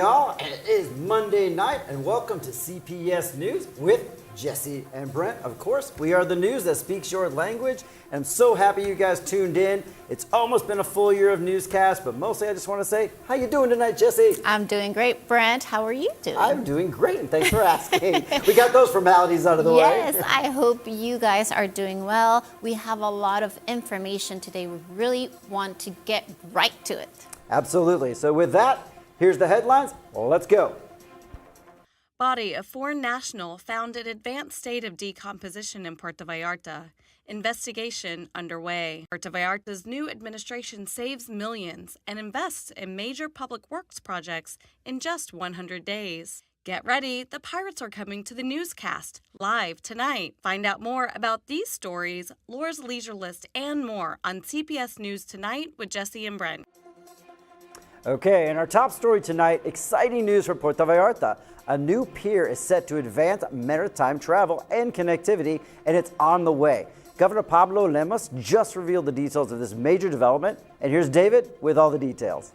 y'all. And it is Monday night, and welcome to CPS News with Jesse and Brent. Of course, we are the news that speaks your language, and I'm so happy you guys tuned in. It's almost been a full year of newscast, but mostly I just want to say, how you doing tonight, Jesse? I'm doing great, Brent. How are you doing? I'm doing great, and thanks for asking. We got those formalities out of the way. Yes, I hope you guys are doing well. We have a lot of information today. We really want to get right to it. Absolutely. So with that, here's the headlines. Well, let's go. Body of foreign national found in advanced state of decomposition in Puerto Vallarta. Investigation underway. Puerto Vallarta's new administration saves millions and invests in major public works projects in just 100 days. Get ready, the pirates are coming to the newscast live tonight. Find out more about these stories, Laura's leisure list, and more on CPS News Tonight with Jesse and Brent. Okay, and our top story tonight, exciting news for Puerto Vallarta. A new pier is set to advance maritime travel and connectivity, and it's on the way. Governor Pablo Lemos just revealed the details of this major development, and here's David with all the details.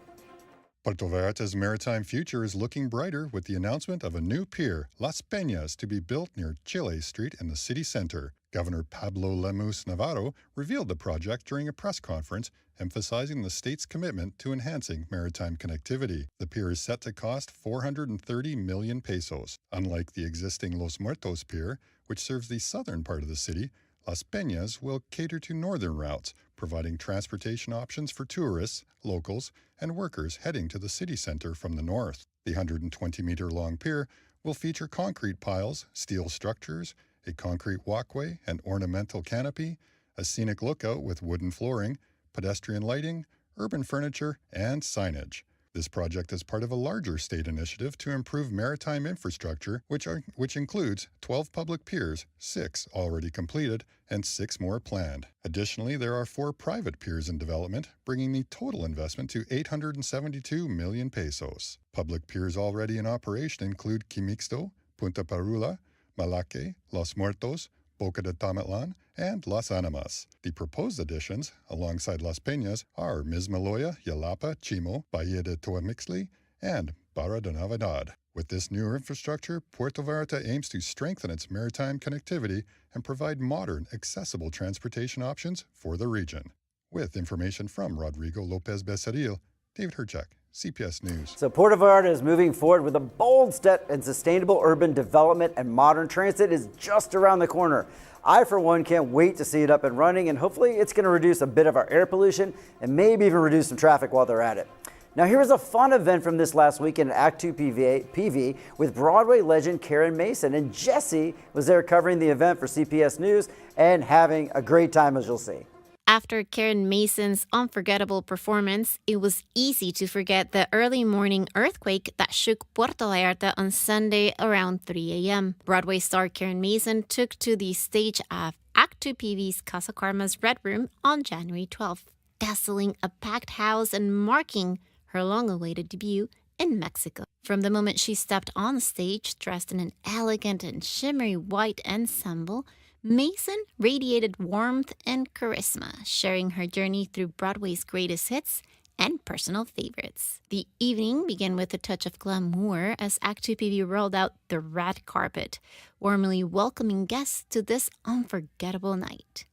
Puerto Vallarta's maritime future is looking brighter with the announcement of a new pier, Las Peñas, to be built near Chile Street in the city center. Governor Pablo Lemos Navarro revealed the project during a press conference, emphasizing the state's commitment to enhancing maritime connectivity. The pier is set to cost 430 million pesos. Unlike the existing Los Muertos pier, which serves the southern part of the city, Las Peñas will cater to northern routes, providing transportation options for tourists, locals, and workers heading to the city center from the north. The 120-meter-long pier will feature concrete piles, steel structures, a concrete walkway and ornamental canopy, a scenic lookout with wooden flooring, pedestrian lighting, urban furniture, and signage. This project is part of a larger state initiative to improve maritime infrastructure, which includes 12 public piers, 6 already completed, and 6 more planned. Additionally, there are 4 private piers in development, bringing the total investment to 872 million pesos. Public piers already in operation include Quimixto, Punta Parula, Malaque, Los Muertos, Boca de Tamatlan, and Las Animas. The proposed additions, alongside Las Peñas, are Mismaloya, Yalapa, Chimo, Bahía de Toamixtli, and Barra de Navidad. With this new infrastructure, Puerto Vallarta aims to strengthen its maritime connectivity and provide modern, accessible transportation options for the region. With information from Rodrigo Lopez Becerril, David Herchak, CPS News. So Puerto Vallarta is moving forward with a bold step in sustainable urban development, and modern transit is just around the corner. I, for one, can't wait to see it up and running, and hopefully it's going to reduce a bit of our air pollution and maybe even reduce some traffic while they're at it. Now, here's a fun event from this last weekend at Act 2 PV with Broadway legend Karen Mason, and Jesse was there covering the event for CPS News and having a great time, as you'll see. After Karen Mason's unforgettable performance, it was easy to forget the early morning earthquake that shook Puerto Vallarta on Sunday around 3 a.m. Broadway star Karen Mason took to the stage of Act 2 PV's Casa Karma's Red Room on January 12th, dazzling a packed house and marking her long-awaited debut in Mexico. From the moment she stepped on stage, dressed in an elegant and shimmery white ensemble, Mason radiated warmth and charisma, sharing her journey through Broadway's greatest hits and personal favorites. The evening began with a touch of glamour as Act 2 PV rolled out the red carpet, warmly welcoming guests to this unforgettable night.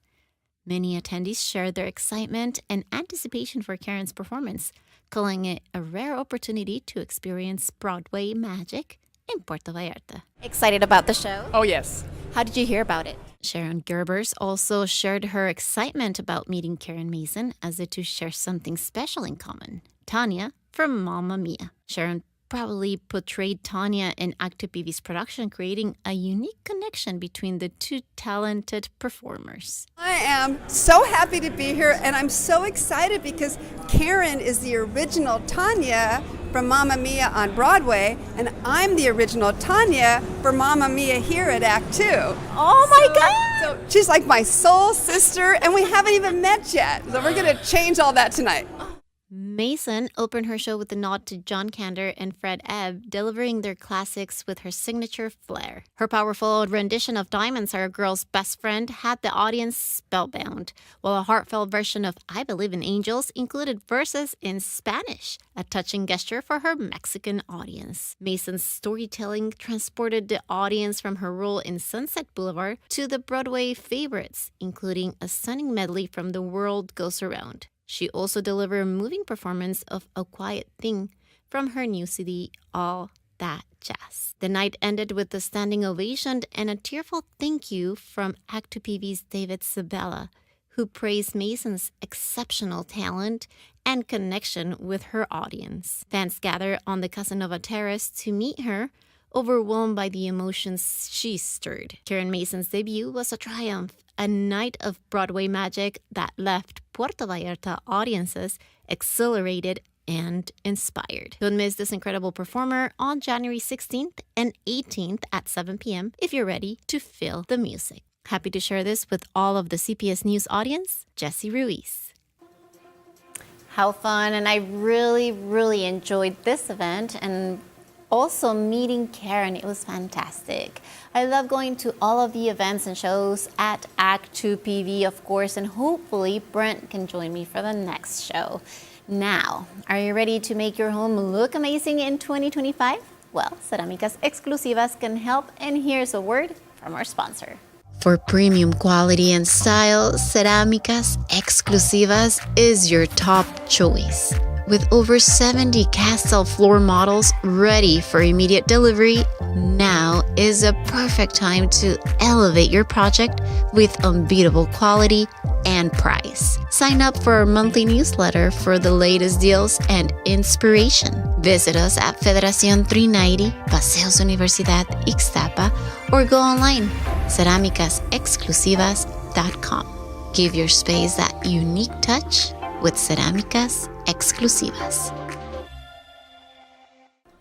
Many attendees shared their excitement and anticipation for Karen's performance, calling it a rare opportunity to experience Broadway magic in Puerto Vallarta. Excited about the show? Oh, yes. How did you hear about it? Sharon Gerbers also shared her excitement about meeting Karen Mason, as the two share something special in common. Tanya from Mamma Mia. Sharon probably portrayed Tanya in Act 2 PV's production, creating a unique connection between the two talented performers. I am so happy to be here, and I'm so excited because Karen is the original Tanya from Mamma Mia on Broadway, and I'm the original Tanya for Mamma Mia here at Act 2. Oh my God! So she's like my soul sister, and we haven't even met yet. So we're going to change all that tonight. Mason opened her show with a nod to John Kander and Fred Ebb, delivering their classics with her signature flair. Her powerful rendition of Diamonds Are a Girl's Best Friend had the audience spellbound, while a heartfelt version of I Believe in Angels included verses in Spanish, a touching gesture for her Mexican audience. Mason's storytelling transported the audience from her role in Sunset Boulevard to the Broadway favorites, including a stunning medley from The World Goes Around. She also delivered a moving performance of A Quiet Thing from her new CD, All That Jazz. The night ended with a standing ovation and a tearful thank you from Act 2 PV's David Sabella, who praised Mason's exceptional talent and connection with her audience. Fans gathered on the Casanova Terrace to meet her, overwhelmed by the emotions she stirred. Karen Mason's debut was a triumph, a night of Broadway magic that left Puerto Vallarta audiences exhilarated and inspired. Don't miss this incredible performer on January 16th and 18th at 7 p.m. if you're ready to feel the music. Happy to share this with all of the CPS News audience, Jessie Ruiz. How fun, and I really enjoyed this event and also meeting Karen. It was fantastic. I love going to all of the events and shows at Act 2 PV, of course, and hopefully Brent can join me for the next show. Now, are you ready to make your home look amazing in 2025? Well, Cerámicas Exclusivas can help, and here's a word from our sponsor. For premium quality and style, Cerámicas Exclusivas is your top choice. With over 70 cast-style floor models ready for immediate delivery, now is a perfect time to elevate your project with unbeatable quality and price. Sign up for our monthly newsletter for the latest deals and inspiration. Visit us at Federación 390, Paseos Universidad Ixtapa, or go online, cerámicasexclusivas.com. Give your space that unique touch with Cerámicas Exclusivas.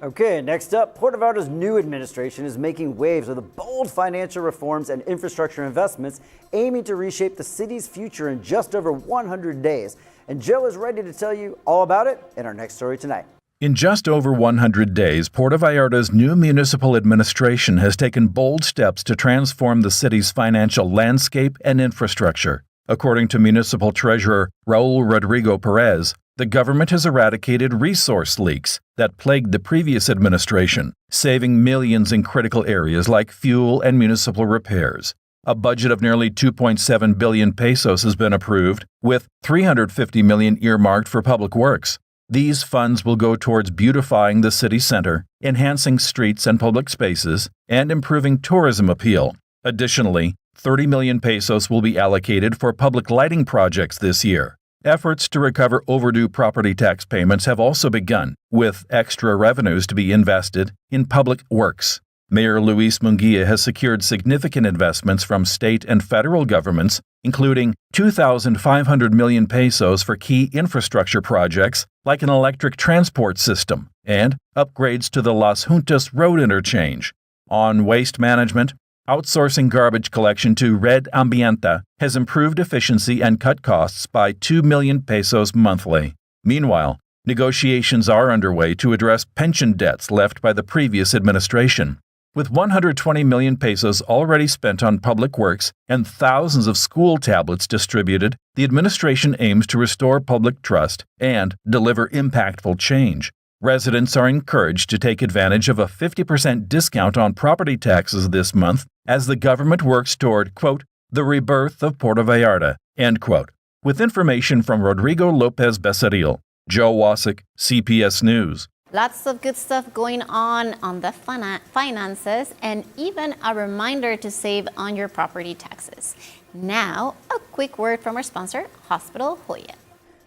Okay, next up, Puerto Vallarta's new administration is making waves with bold financial reforms and infrastructure investments aiming to reshape the city's future in just over 100 days. And Joe is ready to tell you all about it in our next story tonight. In just over 100 days, Puerto Vallarta's new municipal administration has taken bold steps to transform the city's financial landscape and infrastructure. According to Municipal Treasurer Raul Rodrigo Perez, the government has eradicated resource leaks that plagued the previous administration, saving millions in critical areas like fuel and municipal repairs. A budget of nearly 2.7 billion pesos has been approved, with 350 million earmarked for public works. These funds will go towards beautifying the city center, enhancing streets and public spaces, and improving tourism appeal. Additionally, 30 million pesos will be allocated for public lighting projects this year. Efforts to recover overdue property tax payments have also begun, with extra revenues to be invested in public works. Mayor Luis Munguia has secured significant investments from state and federal governments, including 2,500 million pesos for key infrastructure projects like an electric transport system and upgrades to the Las Juntas road interchange. On waste management, outsourcing garbage collection to Red Ambienta has improved efficiency and cut costs by 2 million pesos monthly. Meanwhile, negotiations are underway to address pension debts left by the previous administration. With 120 million pesos already spent on public works and thousands of school tablets distributed, the administration aims to restore public trust and deliver impactful change. Residents are encouraged to take advantage of a 50% discount on property taxes this month as the government works toward, quote, the rebirth of Puerto Vallarta, end quote. With information from Rodrigo Lopez Becerril, Joe Wasik, CPS News. Lots of good stuff going on the finances, and even a reminder to save on your property taxes. Now, a quick word from our sponsor, Hospital Hoya.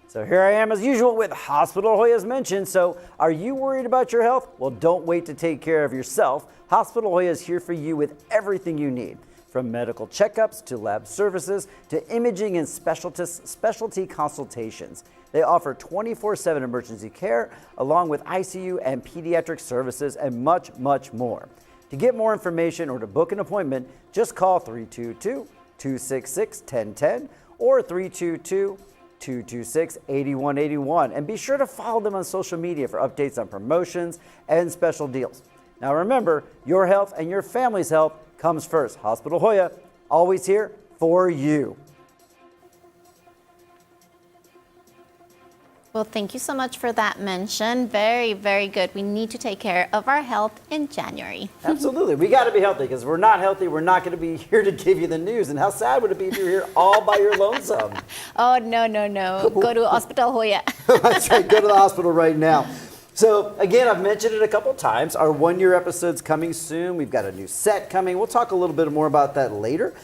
So here I am as usual with Hospital Hoya as mentioned. So are you worried about your health? Well, don't wait to take care of yourself. Hospital Hoya is here for you with everything you need. From medical checkups to lab services to imaging and specialty consultations. They offer 24/7 emergency care along with ICU and pediatric services and much, much more. To get more information or to book an appointment, just call 322-266-1010 or 322 226-8181. And be sure to follow them on social media for updates on promotions and special deals. Now remember, your health and your family's health comes first. Hospital Hoya, always here for you. Well, thank you so much for that mention. Very, very good. We need to take care of our health in January. Absolutely. We got to be healthy, because if we're not healthy, we're not going to be here to give you the news. And how sad would it be if you're here all by your lonesome? Oh, no. Go to Hospital Hoya. That's right. Go to the hospital right now. So again, I've mentioned it a couple times. Our 1-year episode's coming soon. We've got a new set coming. We'll talk a little bit more about that later.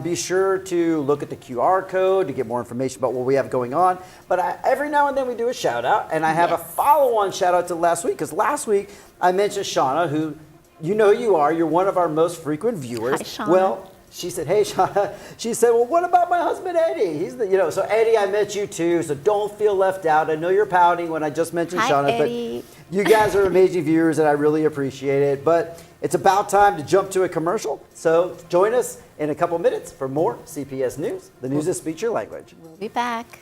Be sure to look at the QR code to get more information about what we have going on. But every now and then we do a shout out, and I have a follow-on shout out to last week, because last week I mentioned Shauna, who you know who you are. You're one of our most frequent viewers. Hi, Shauna. Well, she said, hey, Shauna. She said, well, what about my husband, Eddie? He's the, so Eddie, I met you too, so don't feel left out. I know you're pouting when I just mentioned Shauna, Eddie. but you guys are amazing viewers, and I really appreciate it. But it's about time to jump to a commercial. So join us in a couple minutes for more CPS News. The news that speaks your language. We'll be back.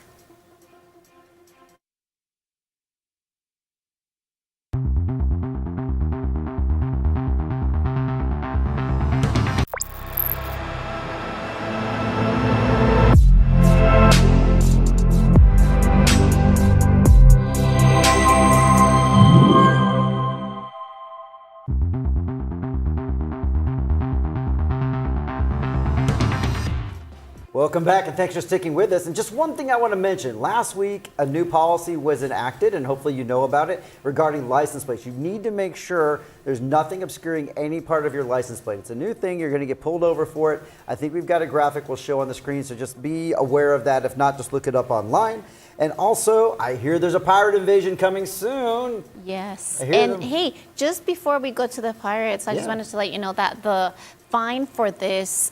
Welcome back, and thanks for sticking with us. And just one thing I want to mention. Last week, a new policy was enacted, and hopefully you know about it, regarding license plates. You need to make sure there's nothing obscuring any part of your license plate. It's a new thing. You're going to get pulled over for it. I think we've got a graphic we'll show on the screen, so just be aware of that. If not, just look it up online. And also, I hear there's a pirate invasion coming soon. Yes. And hey, just before we go to the pirates, I just wanted to let you know that the fine for this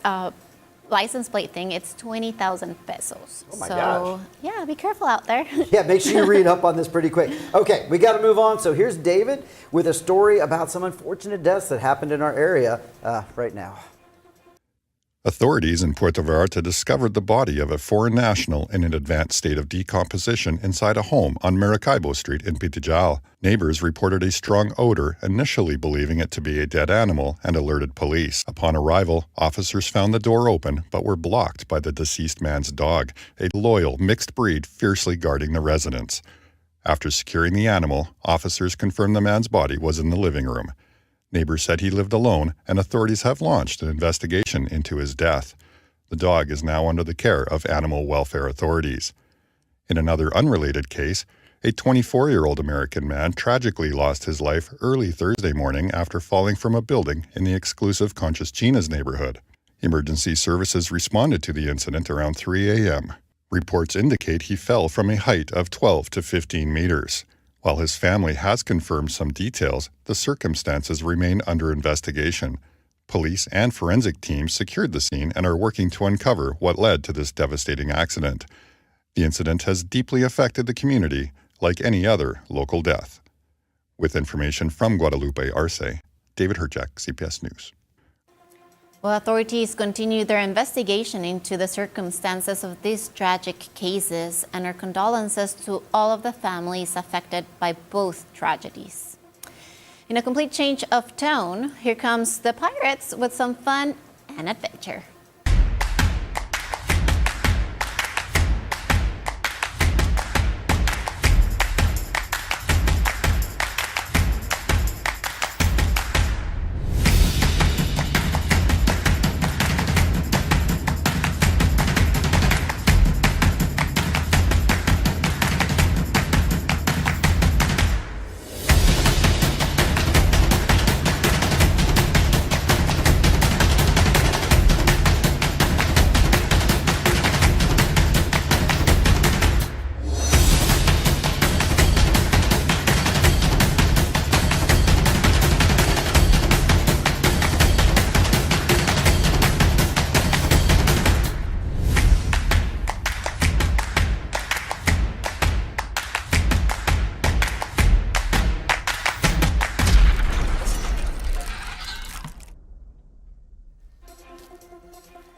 license plate thing, it's 20,000 pesos. Oh my gosh. Yeah, be careful out there. Yeah, make sure you read up on this pretty quick. Okay, we got to move on. So here's David with a story about some unfortunate deaths that happened in our area right now. Authorities in Puerto Vallarta discovered the body of a foreign national in an advanced state of decomposition inside a home on Maracaibo Street in Pitijal. Neighbors reported a strong odor, initially believing it to be a dead animal, and alerted police. Upon arrival, officers found the door open but were blocked by the deceased man's dog, a loyal mixed breed fiercely guarding the residence. After securing the animal, officers confirmed the man's body was in the living room. Neighbors said he lived alone, and authorities have launched an investigation into his death. The dog is now under the care of animal welfare authorities. In another unrelated case, a 24-year-old American man tragically lost his life early Thursday morning after falling from a building in the exclusive Conchas Chinas neighborhood. Emergency services responded to the incident around 3 a.m. Reports indicate he fell from a height of 12 to 15 meters. While his family has confirmed some details, the circumstances remain under investigation. Police and forensic teams secured the scene and are working to uncover what led to this devastating accident. The incident has deeply affected the community, like any other local death. With information from Guadalupe Arce, David Herjak, CPS News. Well, authorities continue their investigation into the circumstances of these tragic cases, and our condolences to all of the families affected by both tragedies. In a complete change of tone, here comes the Pirates with some fun and adventure.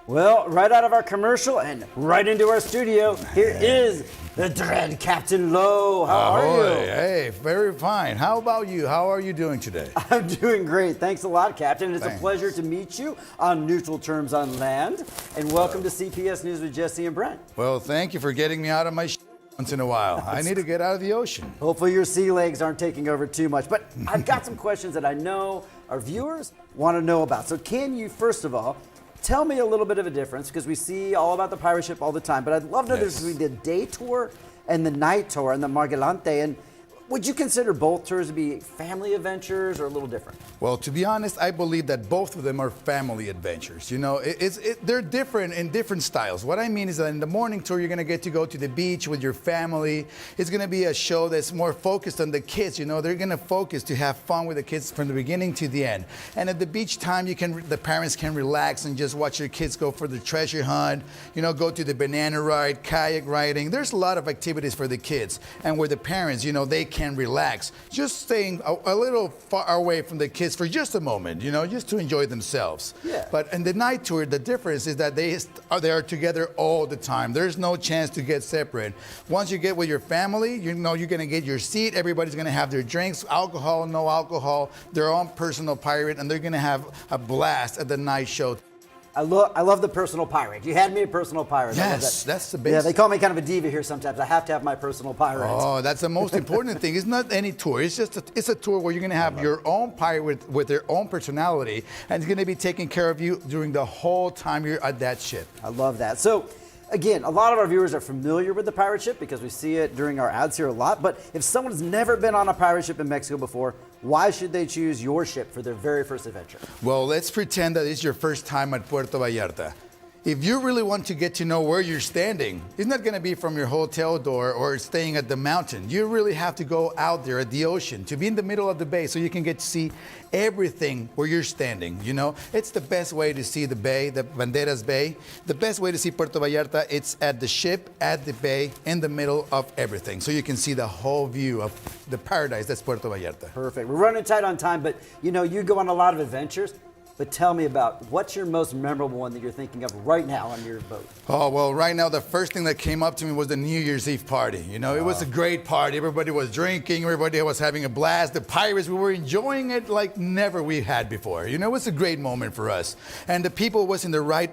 Well, right out of our commercial and right into our studio, here is the Dread Captain Lowe. How are you? Hey, very fine. How about you? How are you doing today? I'm doing great. Thanks a lot, Captain. It's Thanks. a pleasure to meet you on neutral terms on land. And welcome to CPS News with Jesse and Brent. Well, thank you for getting me out of my once in a while. I need to get out of the ocean. Hopefully your sea legs aren't taking over too much. But I've got some questions that I know our viewers want to know about. So can you, first of all, tell me a little bit of a difference, because we see all about the pirate ship all the time, but I'd love to know the difference between the day tour and the night tour and the Margelante. And would you consider both tours to be family adventures or a little different? Well, to be honest, I believe that both of them are family adventures. You know, they're different in different styles. What I mean is that in the morning tour, you're going to get to go to the beach with your family. It's going to be a show that's more focused on the kids. You know, they're going to focus to have fun with the kids from the beginning to the end. And at the beach time, the parents can relax and just watch your kids go for the treasure hunt, you know, go to the banana ride, kayak riding. There's a lot of activities for the kids. And where the parents, you know, they can relax, just staying a little far away from the kids for just a moment, you know, just to enjoy themselves. Yeah. But in the night tour, the difference is that they are together all the time. There's no chance to get separate. Once you get with your family, you know you're going to get your seat. Everybody's going to have their drinks, alcohol, no alcohol, their own personal pirate, and they're going to have a blast at the night show. I love the personal pirate. You had me a personal pirate. Yes, that's the best. Yeah, they call me kind of a diva here sometimes. I have to have my personal pirate. Oh, that's the most important thing. It's not any tour. It's just it's a tour where you're going to have your own pirate with their own personality, and it's going to be taking care of you during the whole time you're at that ship. I love that. So, again, a lot of our viewers are familiar with the pirate ship because we see it during our ads here a lot. But if someone's never been on a pirate ship in Mexico before, why should they choose your ship for their very first adventure? Well, let's pretend that it's your first time at Puerto Vallarta. If you really want to get to know where you're standing, it's not going to be from your hotel door or staying at the mountain. You really have to go out there at the ocean, to be in the middle of the bay so you can get to see everything where you're standing. You know, it's the best way to see the bay, the Banderas Bay. The best way to see Puerto Vallarta, it's at the ship, at the bay, in the middle of everything. So you can see the whole view of the paradise that's Puerto Vallarta. Perfect. We're running tight on time, but you know, you go on a lot of adventures. But tell me about what's your most memorable one that you're thinking of right now on your boat? Oh, well, right now, the first thing that came up to me was the New Year's Eve party. You know, it was a great party. Everybody was drinking. Everybody was having a blast. The pirates, we were enjoying it like never we had before. You know, it was a great moment for us. And the people was in the right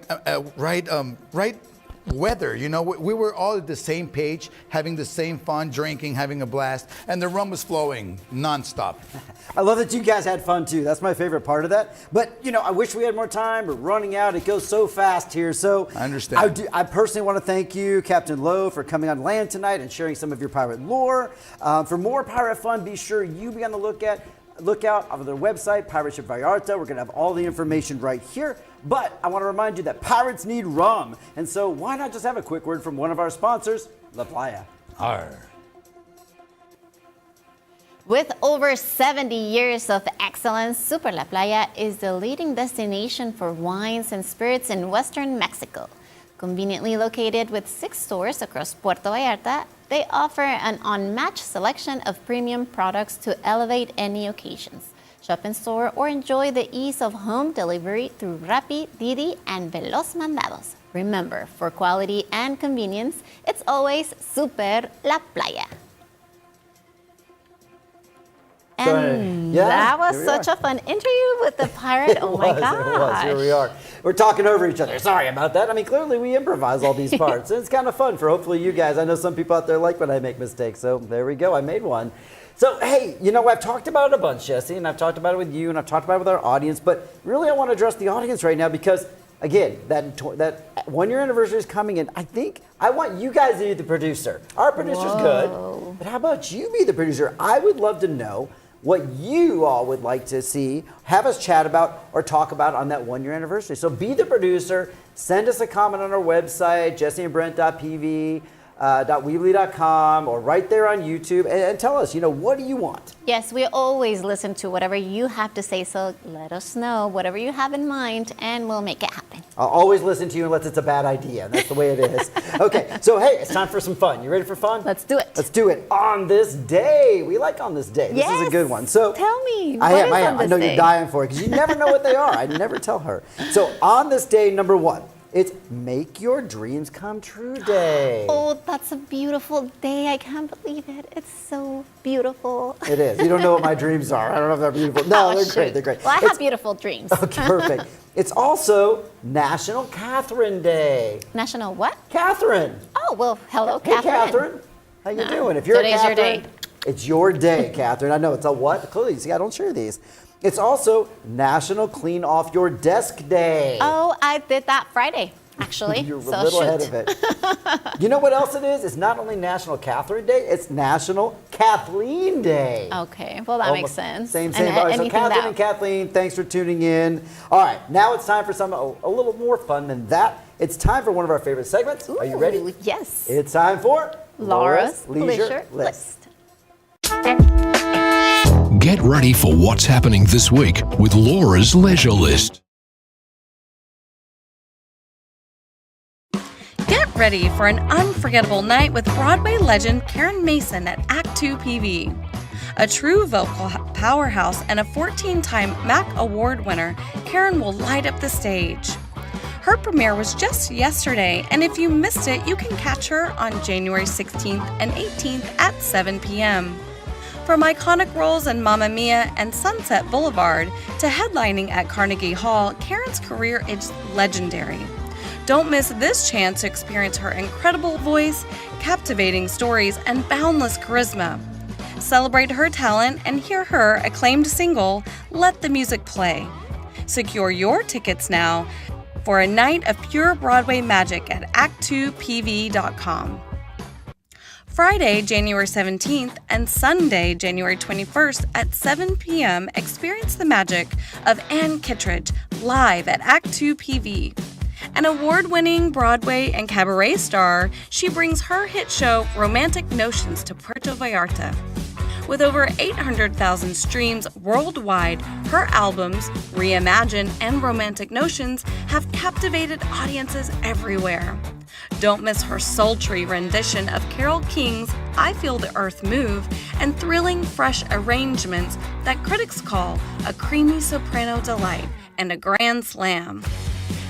weather. You know, we were all at the same page, having the same fun, drinking, having a blast, and the rum was flowing nonstop. I love that you guys had fun too. That's my favorite part of that. But you know, I wish we had more time. We're running out. It goes so fast here. So I understand. I personally want to thank you, Captain Lowe, for coming on land tonight and sharing some of your pirate lore. For more pirate fun, be sure you be on the lookout on their website, Pirate Ship Vallarta. We're going to have all the information right here. But I want to remind you that pirates need rum. And so why not just have a quick word from one of our sponsors, La Playa. Arr. With over 70 years of excellence, Super La Playa is the leading destination for wines and spirits in Western Mexico. Conveniently located with 6 stores across Puerto Vallarta, they offer an unmatched selection of premium products to elevate any occasions. Shop in store or enjoy the ease of home delivery through Rappi, Didi, and Veloz Mandados. Remember, for quality and convenience, it's always Super La Playa. And that was such a fun interview with the pirate. Oh my gosh. Here we are. We're talking over each other. Sorry about that. I mean, clearly we improvise all these parts. It's kind of fun for hopefully you guys. I know some people out there like when I make mistakes. So there we go. I made one. So, hey, you know, I've talked about it a bunch, Jesse, and I've talked about it with you, and I've talked about it with our audience. But really, I want to address the audience right now because, again, that 1-year anniversary is coming, and I think I want you guys to be the producer. Our producer's good, but how about you be the producer? I would love to know what you all would like to see, have us chat about, or talk about on that 1-year anniversary. So be the producer. Send us a comment on our website, jesseandbrent.pv. Weebly.com or right there on YouTube and tell us, you know, what do you want? Yes, we always listen to whatever you have to say, so let us know whatever you have in mind and we'll make it happen. I'll always listen to you unless it's a bad idea. That's the way it is. Okay, so hey, it's time for some fun. You ready for fun? Let's do it. Let's do it on this day. We like on this day. This is a good one. So tell me. I am. I know you're dying for it because you never know what they are. I never tell her. So on this day, number 1, It's Make Your Dreams Come True Day. Oh, that's a beautiful day. I can't believe it. It's so beautiful. It is. You don't know what my dreams are. I don't know if they're beautiful. No, Oh, they're shoot. great. They're great. Well, I have beautiful dreams. Okay, perfect. It's also National Catherine Day. National what? Catherine. Oh, well, hello, Hey, Catherine. Catherine. How you doing? If you're Today's a your Catherine, day. it's your day, Catherine. I know it's a what? Clearly, see, I don't share these. It's also National Clean Off Your Desk Day. Oh, I did that Friday, actually. You're a so little shoot. ahead of it. You know what else it is? It's not only National Catherine Day, it's National Kathleen Day. Okay, well, that makes sense. Same. And All right, so anything Catherine that- and Kathleen, thanks for tuning in. All right, now it's time for something a little more fun than that. It's time for one of our favorite segments. Are you ready? Ooh, yes. It's time for Laura's Leisure Leisure List. Get ready for what's happening this week with Laura's Leisure List. Get ready for an unforgettable night with Broadway legend Karen Mason at Act 2 PV. A true vocal powerhouse and a 14-time MAC Award winner, Karen will light up the stage. Her premiere was just yesterday, and if you missed it, you can catch her on January 16th and 18th at 7 p.m. From iconic roles in Mamma Mia and Sunset Boulevard to headlining at Carnegie Hall, Karen's career is legendary. Don't miss this chance to experience her incredible voice, captivating stories, and boundless charisma. Celebrate her talent and hear her acclaimed single, Let the Music Play. Secure your tickets now for a night of pure Broadway magic at act2pv.com. Friday, January 17th and Sunday, January 21st at 7 p.m. experience the magic of Anne Kittredge live at Act 2 PV. An award-winning Broadway and cabaret star, she brings her hit show Romantic Notions to Puerto Vallarta. With over 800,000 streams worldwide, her albums, Reimagine and Romantic Notions, have captivated audiences everywhere. Don't miss her sultry rendition of Carole King's I Feel the Earth Move and thrilling, fresh arrangements that critics call a creamy soprano delight and a grand slam.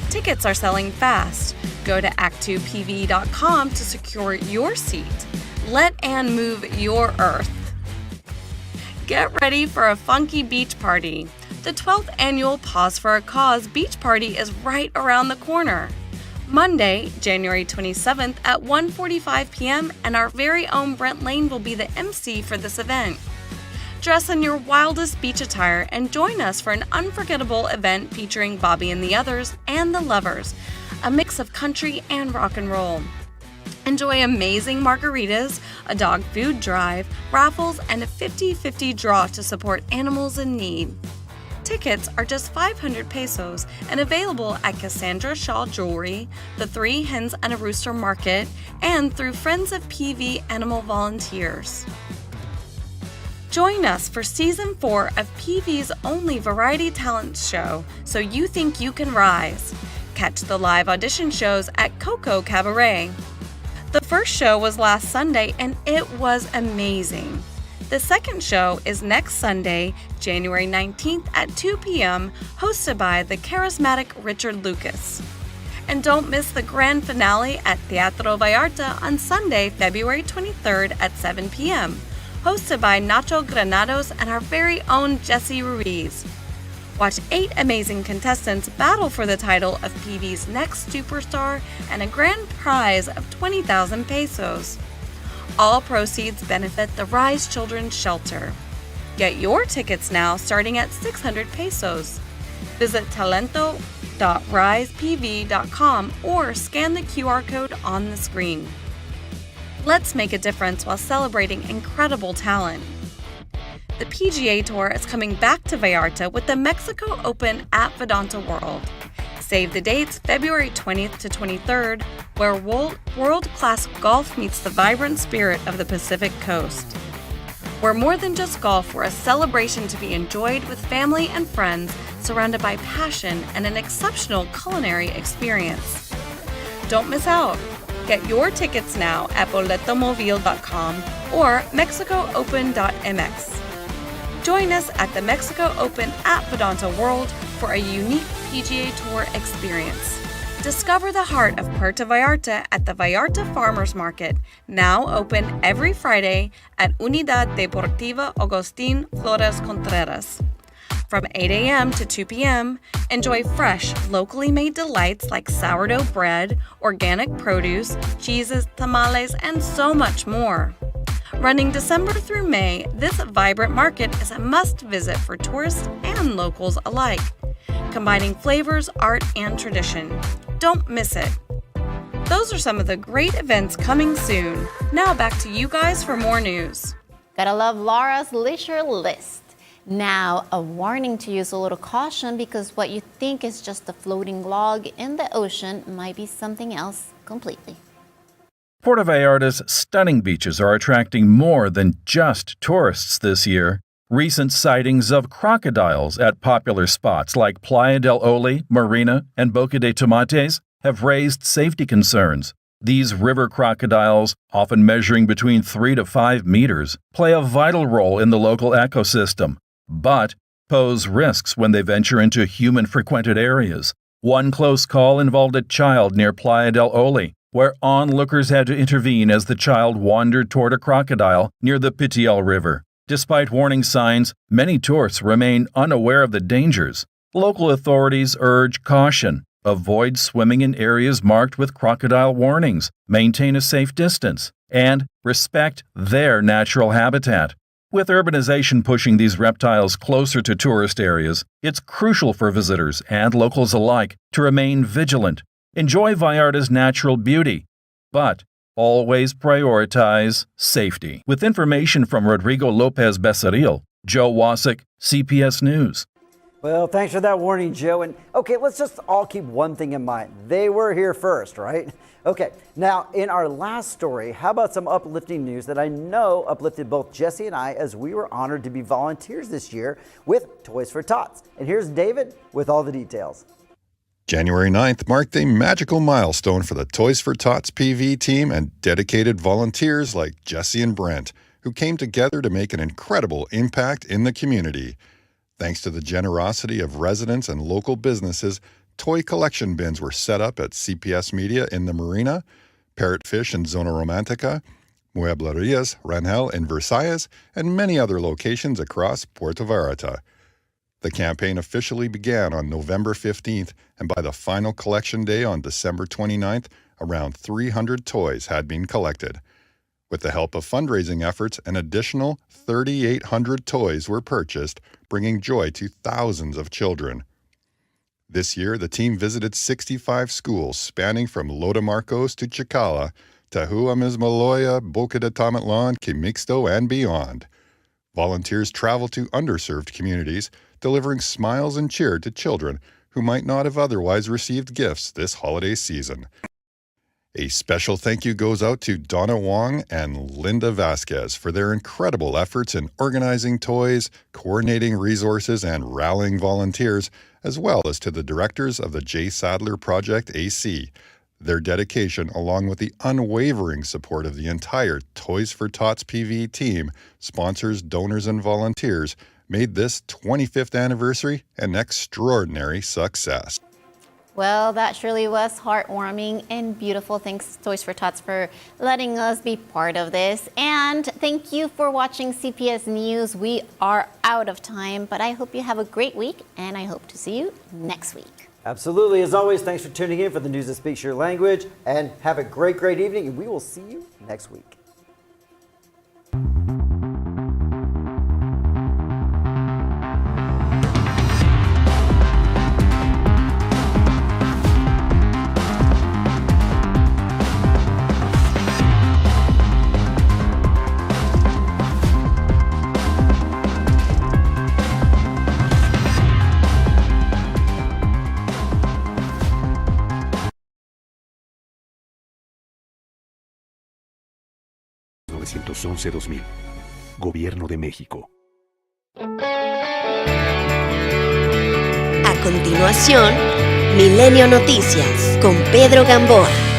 Tickets are selling fast. Go to act2pv.com to secure your seat. Let Anne move your earth. Get ready for a funky beach party. The 12th annual Pause for a Cause beach party is right around the corner. Monday, January 27th at 1:45 p.m. and our very own Brent Lane will be the MC for this event. Dress in your wildest beach attire and join us for an unforgettable event featuring Bobby and the Others and the Lovers, a mix of country and rock and roll. Enjoy amazing margaritas, a dog food drive, raffles, and a 50-50 draw to support animals in need. Tickets are just 500 pesos and available at Cassandra Shaw Jewelry, the Three Hens and a Rooster Market, and through Friends of PV Animal Volunteers. Join us for Season 4 of PV's only variety talent show, So You Think You Can Rise. Catch the live audition shows at Coco Cabaret. The first show was last Sunday and it was amazing. The second show is next Sunday, January 19th at 2 p.m., hosted by the charismatic Richard Lucas. And don't miss the grand finale at Teatro Vallarta on Sunday, February 23rd at 7 p.m., hosted by Nacho Granados and our very own Jesse Ruiz. Watch 8 amazing contestants battle for the title of PV's next superstar and a grand prize of 20,000 pesos. All proceeds benefit the Rise Children's Shelter. Get your tickets now starting at 600 pesos. Visit talento.risepv.com or scan the QR code on the screen. Let's make a difference while celebrating incredible talent. The PGA Tour is coming back to Vallarta with the Mexico Open at Vedanta World. Save the dates February 20th to 23rd, where world-class golf meets the vibrant spirit of the Pacific Coast. We're more than just golf, we're a celebration to be enjoyed with family and friends, surrounded by passion and an exceptional culinary experience. Don't miss out. Get your tickets now at boletomobile.com or mexicoopen.mx. Join us at the Mexico Open at Vedanta World for a unique PGA Tour experience. Discover the heart of Puerto Vallarta at the Vallarta Farmers Market, now open every Friday at Unidad Deportiva Agustín Flores Contreras. From 8 a.m. to 2 p.m., enjoy fresh, locally made delights like sourdough bread, organic produce, cheeses, tamales, and so much more. Running December through May, this vibrant market is a must-visit for tourists and locals alike, combining flavors, art, and tradition. Don't miss it. Those are some of the great events coming soon. Now back to you guys for more news. Gotta love Laura's leisure list. Now, a warning to use a little caution because what you think is just a floating log in the ocean might be something else completely. Puerto Vallarta's stunning beaches are attracting more than just tourists this year. Recent sightings of crocodiles at popular spots like Playa del Oli, Marina, and Boca de Tomates have raised safety concerns. These river crocodiles, often measuring between 3 to 5 meters, play a vital role in the local ecosystem, but pose risks when they venture into human-frequented areas. One close call involved a child near Playa del Oli, where onlookers had to intervene as the child wandered toward a crocodile near the Pitiel River. Despite warning signs, many tourists remain unaware of the dangers. Local authorities urge caution, avoid swimming in areas marked with crocodile warnings, maintain a safe distance, and respect their natural habitat. With urbanization pushing these reptiles closer to tourist areas, it's crucial for visitors and locals alike to remain vigilant, enjoy Vallarta's natural beauty, but always prioritize safety. With information from Rodrigo Lopez Becerril, Joe Wasik, CPS News. Well, thanks for that warning, Joe. And okay, let's just all keep one thing in mind. They were here first, right? Okay, now in our last story, how about some uplifting news that I know uplifted both Jesse and I as we were honored to be volunteers this year with Toys for Tots. And here's David with all the details. January 9th marked a magical milestone for the Toys for Tots PV team and dedicated volunteers like Jesse and Brent, who came together to make an incredible impact in the community. Thanks to the generosity of residents and local businesses, toy collection bins were set up at CPS Media in the Marina, Parrotfish in Zona Romantica, Mueblerias Rangel in Versailles, and many other locations across Puerto Vallarta. The campaign officially began on November 15th, and by the final collection day on December 29th, around 300 toys had been collected. With the help of fundraising efforts, an additional 3,800 toys were purchased, bringing joy to thousands of children. This year, the team visited 65 schools spanning from Loda Marcos to Chicala, Tahua Mismaloya, Boca de Tomatlan, Quimixto, and beyond. Volunteers traveled to underserved communities, delivering smiles and cheer to children who might not have otherwise received gifts this holiday season. A special thank you goes out to Donna Wong and Linda Vasquez for their incredible efforts in organizing toys, coordinating resources, and rallying volunteers, as well as to the directors of the J. Sadler Project AC. Their dedication, along with the unwavering support of the entire Toys for Tots PV team, sponsors, donors, and volunteers, made this 25th anniversary an extraordinary success. Well, that surely was heartwarming and beautiful. Thanks, Toys for Tots, for letting us be part of this. And thank you for watching CPS News. We are out of time, but I hope you have a great week, and I hope to see you next week. Absolutely. As always, thanks for tuning in for the news that speaks your language, and have a great evening, and we will see you next week. Gobierno de México. A continuación, Milenio Noticias con Pedro Gamboa.